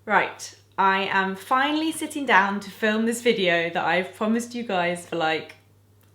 Right, I am finally sitting down to film this video that I've promised you guys for like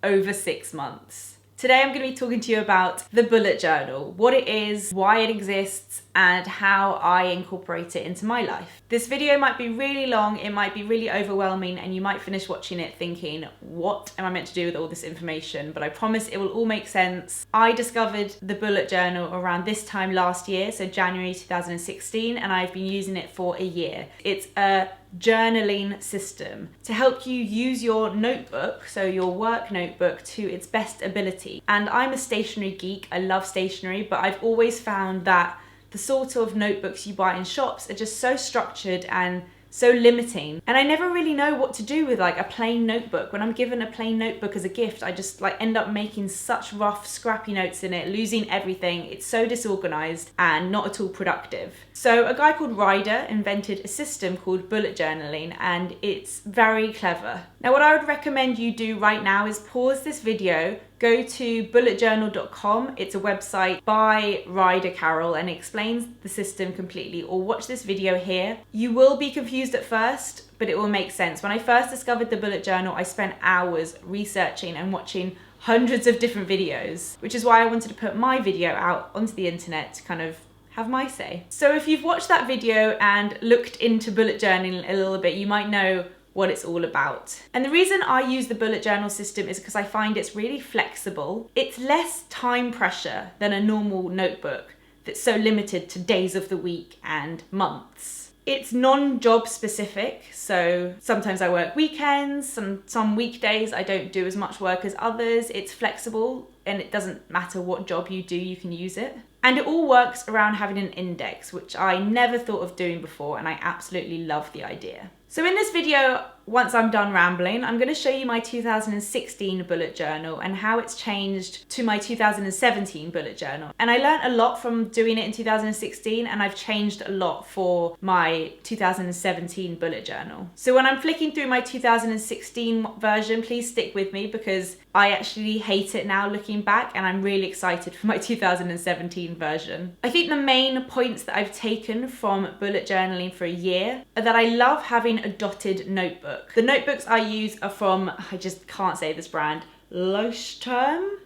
over 6 months. Today I'm going to be talking to you about the bullet journal, what it is, why it exists, and how I incorporate it into my life. This video might be really long, it might be really overwhelming, and you might finish watching it thinking, what am I meant to do with all this information? But I promise it will all make sense. I discovered the bullet journal around this time last year, so January 2016, and I've been using it for a year. It's a journaling system to help you use your notebook, so your work notebook, to its best ability. And I'm a stationery geek, I love stationery, but I've always found that the sort of notebooks you buy in shops are just so structured and so limiting. And I never really know what to do with like a plain notebook. When I'm given a plain notebook as a gift, I just like end up making such rough, scrappy notes in it, losing everything. It's so disorganized and not at all productive. So a guy called Ryder invented a system called bullet journaling, and it's very clever. Now what I would recommend you do right now is pause this video, go to bulletjournal.com. It's a website by Ryder Carroll and it explains the system completely, or watch this video here. You will be confused at first, but it will make sense. When I first discovered the bullet journal, I spent hours researching and watching hundreds of different videos, which is why I wanted to put my video out onto the internet to kind of have my say. So if you've watched that video and looked into bullet journaling a little bit, you might know what it's all about. And the reason I use the bullet journal system is because I find it's really flexible. It's less time pressure than a normal notebook that's so limited to days of the week and months. It's non-job specific, so sometimes I work weekends, some weekdays I don't do as much work as others. It's flexible and it doesn't matter what job you do, you can use it. And it all works around having an index, which I never thought of doing before, and I absolutely love the idea. So in this video, once I'm done rambling, I'm going to show you my 2016 bullet journal and how it's changed to my 2017 bullet journal. And I learned a lot from doing it in 2016, and I've changed a lot for my 2017 bullet journal. So when I'm flicking through my 2016 version, please stick with me because I actually hate it now looking back, and I'm really excited for my 2017 version. I think the main points that I've taken from bullet journaling for a year are that I love having a dotted notebook. The notebooks I use are from, I just can't say this brand, LEUCHTTURM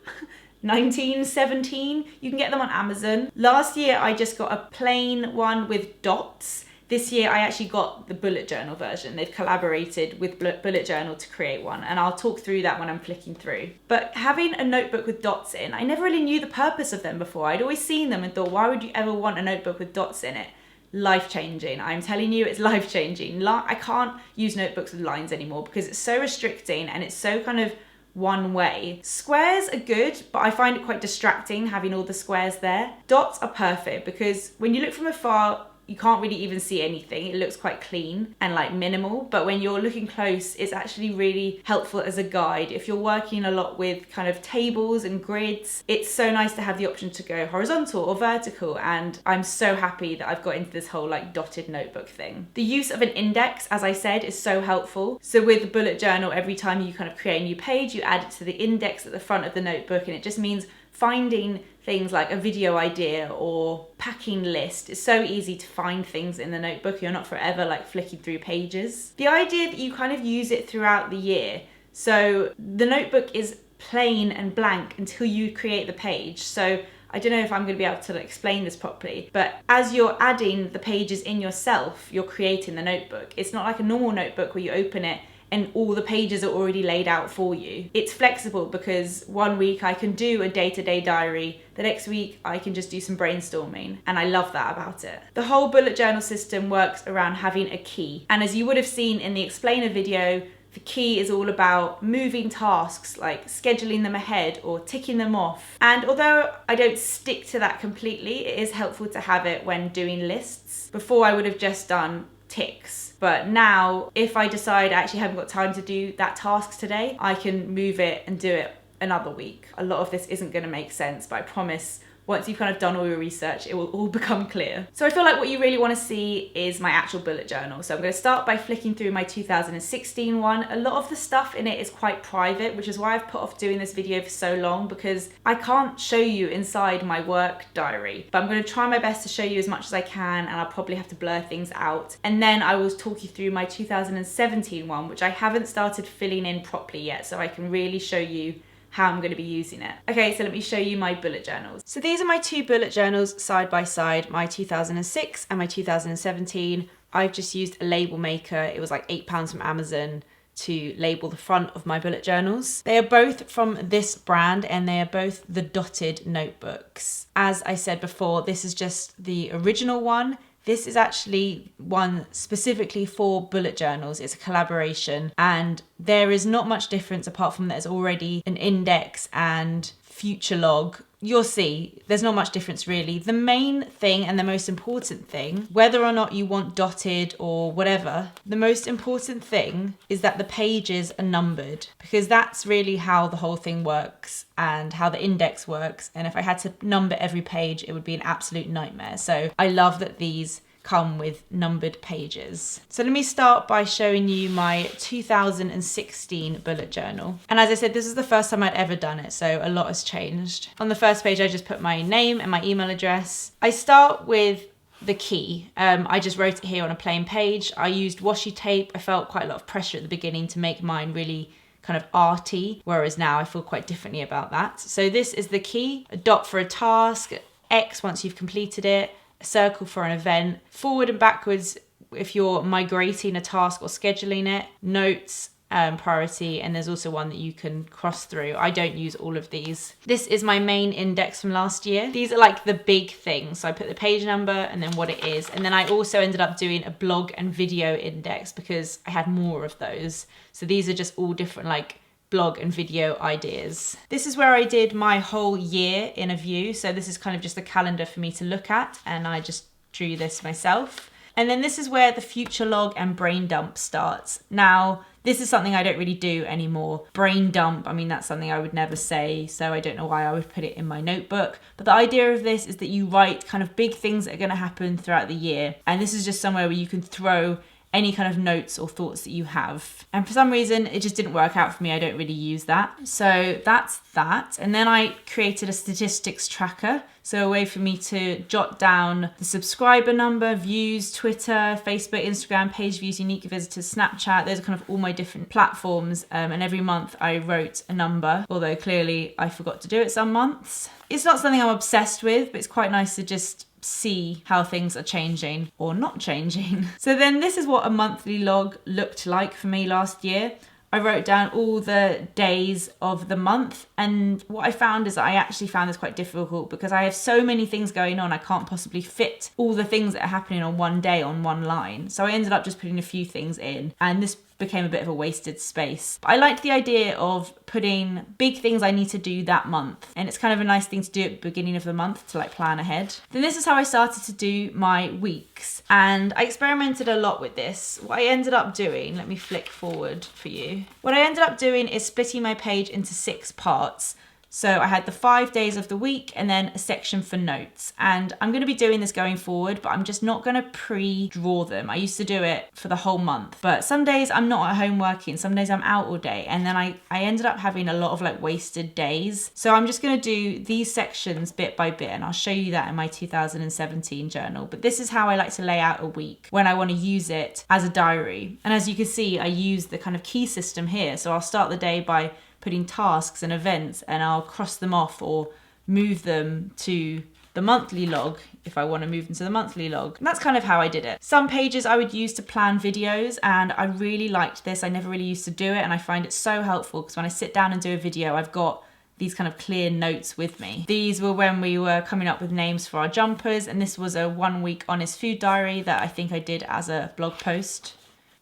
1917. You can get them on Amazon. Last year I just got a plain one with dots. This year I actually got the bullet journal version. They've collaborated with bullet journal to create one, and I'll talk through that when I'm flicking through. But having a notebook with dots in, I never really knew the purpose of them before. I'd always seen them and thought, why would you ever want a notebook with dots in it? Life-changing. I'm telling you, it's life-changing. I can't use notebooks with lines anymore because it's so restricting and it's so kind of one way. Squares are good, but I find it quite distracting having all the squares there. Dots are perfect because when you look from afar, you can't really even see anything. It looks quite clean and like minimal, but when you're looking close, it's actually really helpful as a guide. If you're working a lot with kind of tables and grids, it's so nice to have the option to go horizontal or vertical, and I'm so happy that I've got into this whole like dotted notebook thing. The use of an index, as I said, is so helpful. So with the bullet journal, every time you kind of create a new page, you add it to the index at the front of the notebook, and it just means finding things like a video idea or packing list. It's so easy to find things in the notebook. You're not forever like flicking through pages. The idea that you kind of use it throughout the year. So the notebook is plain and blank until you create the page. So I don't know if I'm going to be able to explain this properly, but as you're adding the pages in yourself, you're creating the notebook. It's not like a normal notebook where you open it and all the pages are already laid out for you. It's flexible because one week I can do a day-to-day diary, the next week I can just do some brainstorming, and I love that about it. The whole bullet journal system works around having a key, and as you would have seen in the explainer video, the key is all about moving tasks, like scheduling them ahead or ticking them off. And although I don't stick to that completely, it is helpful to have it when doing lists. Before I would have just done ticks, but now if I decide I actually haven't got time to do that task today, I can move it and do it another week. A lot of this isn't going to make sense, but I promise once you've kind of done all your research, it will all become clear. So I feel like what you really want to see is my actual bullet journal. So I'm going to start by flicking through my 2016 one. A lot of the stuff in it is quite private, which is why I've put off doing this video for so long, because I can't show you inside my work diary. But I'm going to try my best to show you as much as I can, and I'll probably have to blur things out. And then I will talk you through my 2017 one, which I haven't started filling in properly yet, so I can really show you how I'm going to be using it. Okay, so let me show you my bullet journals. So these are my two bullet journals side by side, my 2006 and my 2017. I've just used a label maker. It was like £8 from Amazon to label the front of my bullet journals. They are both from this brand, and they are both the dotted notebooks. As I said before, this is just the original one. This is actually one specifically for bullet journals. It's a collaboration, and there is not much difference apart from there's already an index and future log. You'll see there's not much difference really. The main thing and the most important thing, whether or not you want dotted or whatever, the most important thing is that the pages are numbered, because that's really how the whole thing works and how the index works. And if I had to number every page, it would be an absolute nightmare. So I love that these come with numbered pages. So let me start by showing you my 2016 bullet journal. And as I said, this is the first time I'd ever done it, so a lot has changed. On the first page, I just put my name and my email address. I start with the key. I just wrote it here on a plain page. I used washi tape. I felt quite a lot of pressure at the beginning to make mine really kind of arty, whereas now I feel quite differently about that. So this is the key, a dot for a task, X once you've completed it, a circle for an event, forward and backwards if you're migrating a task or scheduling it, notes, priority, and there's also one that you can cross through. I don't use all of these. This is my main index from last year. These are like the big things. So I put the page number and then what it is. And then I also ended up doing a blog and video index because I had more of those. So these are just all different like blog and video ideas. This is where I did my whole year in a view. So this is kind of just a calendar for me to look at, and I just drew this myself. And then this is where the future log and brain dump starts. Now, this is something I don't really do anymore. Brain dump, I mean, that's something I would never say, so I don't know why I would put it in my notebook. But the idea of this is that you write kind of big things that are going to happen throughout the year. And this is just somewhere where you can throw any kind of notes or thoughts that you have. And for some reason, it just didn't work out for me. I don't really use that. So that's that. And then I created a statistics tracker. So a way for me to jot down the subscriber number, views, Twitter, Facebook, Instagram, page views, unique visitors, Snapchat. Those are kind of all my different platforms. And every month I wrote a number, although clearly I forgot to do it some months. It's not something I'm obsessed with, but it's quite nice to just see how things are changing or not changing. So then this is what a monthly log looked like for me last year. I wrote down all the days of the month, and what I found is that I actually found this quite difficult because I have so many things going on. I can't possibly fit all the things that are happening on one day on one line. So I ended up just putting a few things in, and this became a bit of a wasted space. I liked the idea of putting big things I need to do that month, and it's kind of a nice thing to do at the beginning of the month to like plan ahead. Then this is how I started to do my weeks, and I experimented a lot with this. What I ended up doing, let me flick forward for you. What I ended up doing is splitting my page into 6 parts. So I had the 5 days of the week and then a section for notes. And I'm going to be doing this going forward, but I'm just not going to pre-draw them. I used to do it for the whole month, but some days I'm not at home working, some days I'm out all day. And then I ended up having a lot of like wasted days. So I'm just going to do these sections bit by bit, and I'll show you that in my 2017 journal. But this is how I like to lay out a week when I want to use it as a diary. And as you can see, I use the kind of key system here. So I'll start the day by putting tasks and events, and I'll cross them off or move them to the monthly log if I want to move them to the monthly log. And that's kind of how I did it. Some pages I would use to plan videos, and I really liked this. I never really used to do it, and I find it so helpful because when I sit down and do a video, I've got these kind of clear notes with me. These were when we were coming up with names for our jumpers, and this was a 1 week honest food diary that I think I did as a blog post.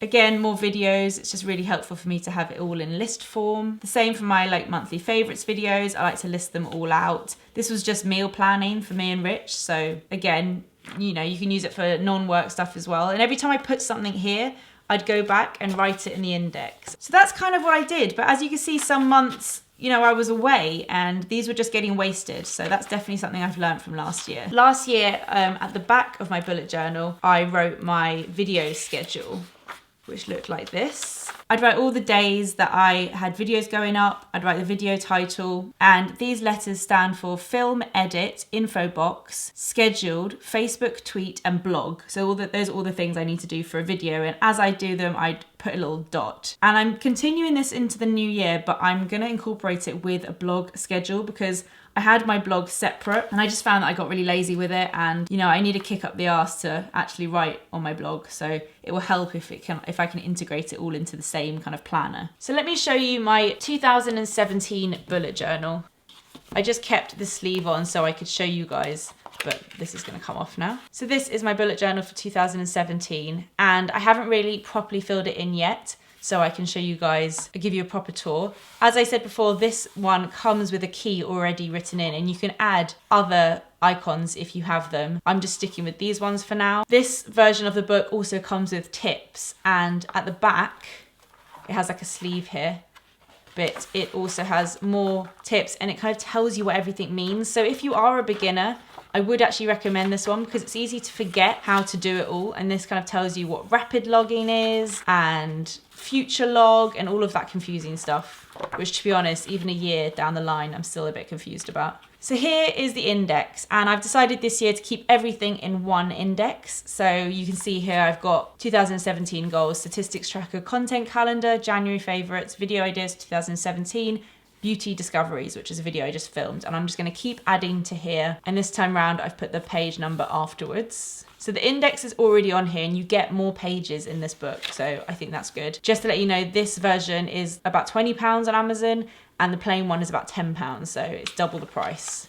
Again, more videos. It's just really helpful for me to have it all in list form. The same for my like monthly favorites videos. I like to list them all out. This was just meal planning for me and Rich. So again, you know, you can use it for non-work stuff as well. And every time I put something here, I'd go back and write it in the index. So that's kind of what I did. But as you can see, some months you know, I was away and these were just getting wasted. So that's definitely something I've learned from last year. Last year, at the back of my bullet journal, I wrote my video schedule, which looked like this. I'd write all the days that I had videos going up. I'd write the video title, and these letters stand for film, edit, info box, scheduled, Facebook, tweet, and blog. So those are all the things I need to do for a video, and as I do them, I'd put a little dot. And I'm continuing this into the new year, but I'm gonna incorporate it with a blog schedule because I had my blog separate and I just found that I got really lazy with it, and you know, I need a kick up the arse to actually write on my blog, so it will help if I can integrate it all into the same kind of planner. So let me show you my 2017 bullet journal. I just kept the sleeve on so I could show you guys, but this is going to come off now. So this is my bullet journal for 2017, and I haven't really properly filled it in yet, so I can show you guys, give you a proper tour. As I said before, this one comes with a key already written in, and you can add other icons if you have them. I'm just sticking with these ones for now. This version of the book also comes with tips, and at the back, it has like a sleeve here, but it also has more tips and it kind of tells you what everything means. So if you are a beginner, I would actually recommend this one because it's easy to forget how to do it all, and this kind of tells you what rapid logging is and future log and all of that confusing stuff, which to be honest, even a year down the line, I'm still a bit confused about. So here is the index, and I've decided this year to keep everything in one index. So you can see here I've got 2017 goals, statistics tracker, content calendar, January favorites, video ideas 2017, beauty discoveries, which is a video I just filmed, and I'm just going to keep adding to here, and this time round I've put the page number afterwards. So the index is already on here, and you get more pages in this book, so I think that's good. Just to let you know, this version is about £20 on Amazon, and the plain one is about £10, so it's double the price.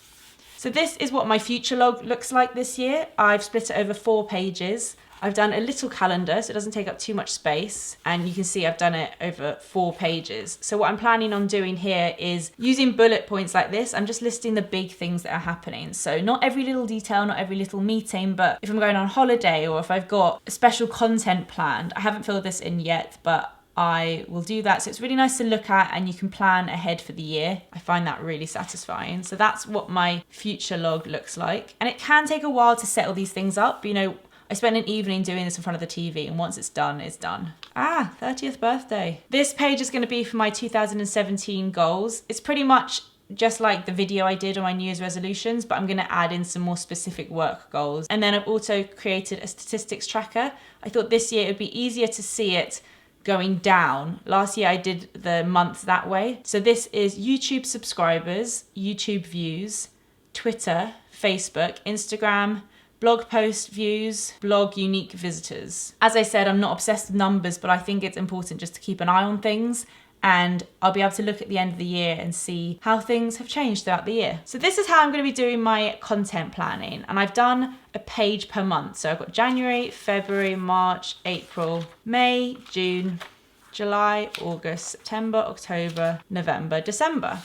So this is what my future log looks like this year. I've split it over 4 pages. I've done a little calendar so it doesn't take up too much space, and you can see I've done it over 4 pages. So what I'm planning on doing here is using bullet points like this. I'm just listing the big things that are happening. So not every little detail, not every little meeting, but if I'm going on holiday or if I've got a special content planned. I haven't filled this in yet, but I will do that. So it's really nice to look at, and you can plan ahead for the year. I find that really satisfying. So that's what my future log looks like. And it can take a while to set all these things up. You know, I spent an evening doing this in front of the TV, and once it's done, it's done. 30th birthday. This page is going to be for my 2017 goals. It's pretty much just like the video I did on my New Year's resolutions, but I'm going to add in some more specific work goals. And then I've also created a statistics tracker. I thought this year it would be easier to see it going down. Last year I did the months that way. So this is YouTube subscribers, YouTube views, Twitter, Facebook, Instagram, blog post views, blog unique visitors. As I said, I'm not obsessed with numbers, but I think it's important just to keep an eye on things, and I'll be able to look at the end of the year and see how things have changed throughout the year. So this is how I'm going to be doing my content planning, and I've done a page per month. So I've got January, February, March, April, May, June, July, August, September, October, November, December.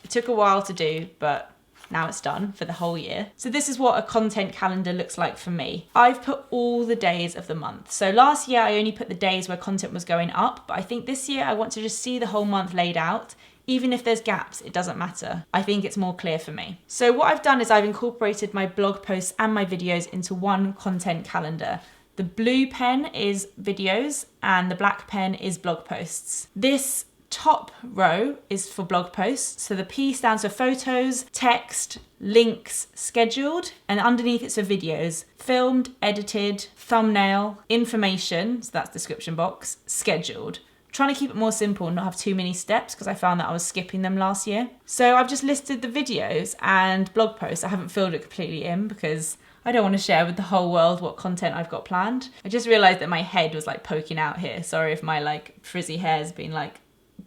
It took a while to do, but now it's done for the whole year. So this is what a content calendar looks like for me. I've put all the days of the month. So last year I only put the days where content was going up, but I think this year I want to just see the whole month laid out. Even if there's gaps, it doesn't matter. I think it's more clear for me. So what I've done is I've incorporated my blog posts and my videos into one content calendar. The blue pen is videos and the black pen is blog posts. This top row is for blog posts. So the P stands for photos, text, links, scheduled, and underneath it's for videos, filmed, edited, thumbnail, information, so that's description box, scheduled. Trying to keep it more simple and not have too many steps because I found that I was skipping them last year. So I've just listed the videos and blog posts. I haven't filled it completely in because I don't want to share with the whole world what content I've got planned. I just realized that my head was like poking out here. Sorry if my like frizzy hair's been like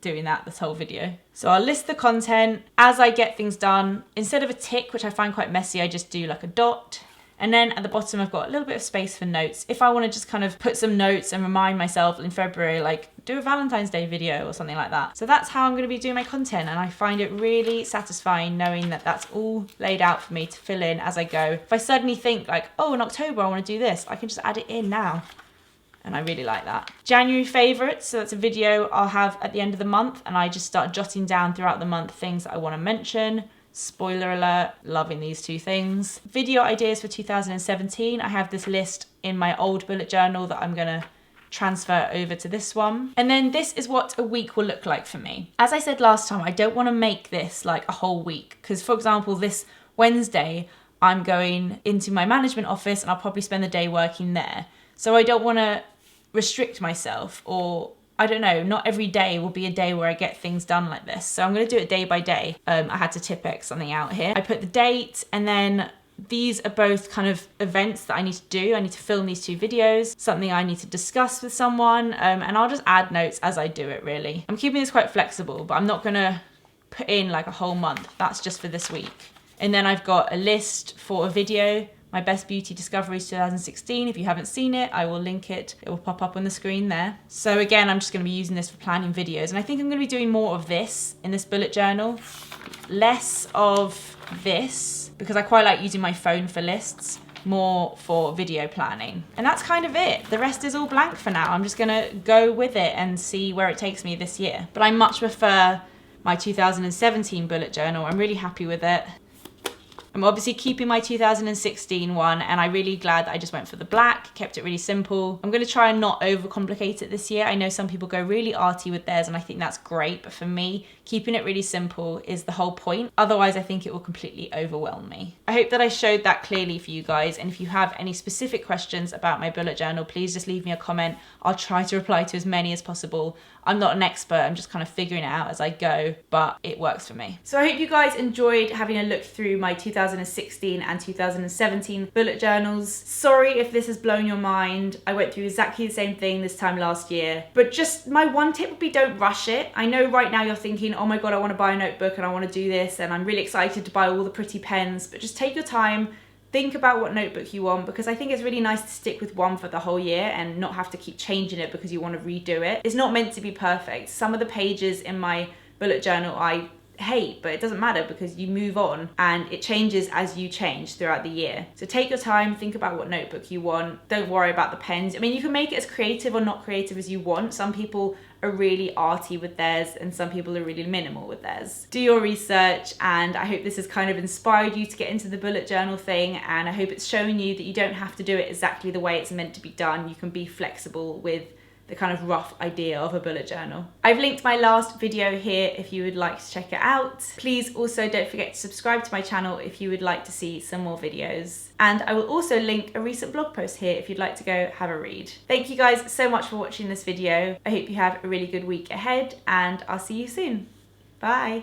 doing that this whole video. So I'll list the content as I get things done. Instead of a tick, which I find quite messy, I just do like a dot. And then at the bottom, I've got a little bit of space for notes. If I want to just kind of put some notes and remind myself in February, like do a Valentine's Day video or something like that. So that's how I'm going to be doing my content. And I find it really satisfying knowing that that's all laid out for me to fill in as I go. If I suddenly think like, oh, in October, I want to do this, I can just add it in now. and I really like that. January favourites, so that's a video I'll have at the end of the month, and I just start jotting down throughout the month things that I want to mention. Spoiler alert, loving these two things. Video ideas for 2017, I have this list in my old bullet journal that I'm gonna transfer over to this one. And then this is what a week will look like for me. As I said last time, I don't want to make this like a whole week, because for example, this Wednesday, I'm going into my management office and I'll probably spend the day working there. So I don't want to restrict myself, or I don't know, not every day will be a day where I get things done like this. So I'm going to do it day by day. I had to Tipp-Ex something out here. I put the date, and then these are both kind of events that I need to do. I need to film these 2 videos, something I need to discuss with someone, and I'll just add notes as I do it, really. I'm keeping this quite flexible, but I'm not going to put in like a whole month. That's just for this week. And then I've got a list for a video, my best beauty discoveries 2016. If you haven't seen it, I will link it. It will pop up on the screen there. So again, I'm just going to be using this for planning videos. And I think I'm going to be doing more of this in this bullet journal. Less of this, because I quite like using my phone for lists, more for video planning. And that's kind of it. The rest is all blank for now. I'm just going to go with it and see where it takes me this year. But I much prefer my 2017 bullet journal. I'm really happy with it. I'm obviously keeping my 2016 one, and I'm really glad that I just went for the black, kept it really simple. I'm going to try and not overcomplicate it this year. I know some people go really arty with theirs, and I think that's great, but for me, keeping it really simple is the whole point. Otherwise, I think it will completely overwhelm me. I hope that I showed that clearly for you guys, and if you have any specific questions about my bullet journal, please just leave me a comment. I'll try to reply to as many as possible. I'm not an expert, I'm just kind of figuring it out as I go, but it works for me. So I hope you guys enjoyed having a look through my 2016 and 2017 bullet journals. Sorry if this has blown your mind. I went through exactly the same thing this time last year, but just my one tip would be don't rush it. I know right now you're thinking, oh my God, I want to buy a notebook and I want to do this, and I'm really excited to buy all the pretty pens, but just take your time. Think about what notebook you want, because I think it's really nice to stick with one for the whole year and not have to keep changing it because you want to redo it. It's not meant to be perfect. Some of the pages in my bullet journal I hate, but it doesn't matter because you move on and it changes as you change throughout the year. So take your time, think about what notebook you want. Don't worry about the pens. I mean, you can make it as creative or not creative as you want. Some people are really arty with theirs and some people are really minimal with theirs. Do your research, and I hope this has kind of inspired you to get into the bullet journal thing, and I hope it's shown you that you don't have to do it exactly the way it's meant to be done. You can be flexible with the kind of rough idea of a bullet journal. I've linked my last video here if you would like to check it out. Please also don't forget to subscribe to my channel if you would like to see some more videos. And I will also link a recent blog post here if you'd like to go have a read. Thank you guys so much for watching this video. I hope you have a really good week ahead, and I'll see you soon. Bye.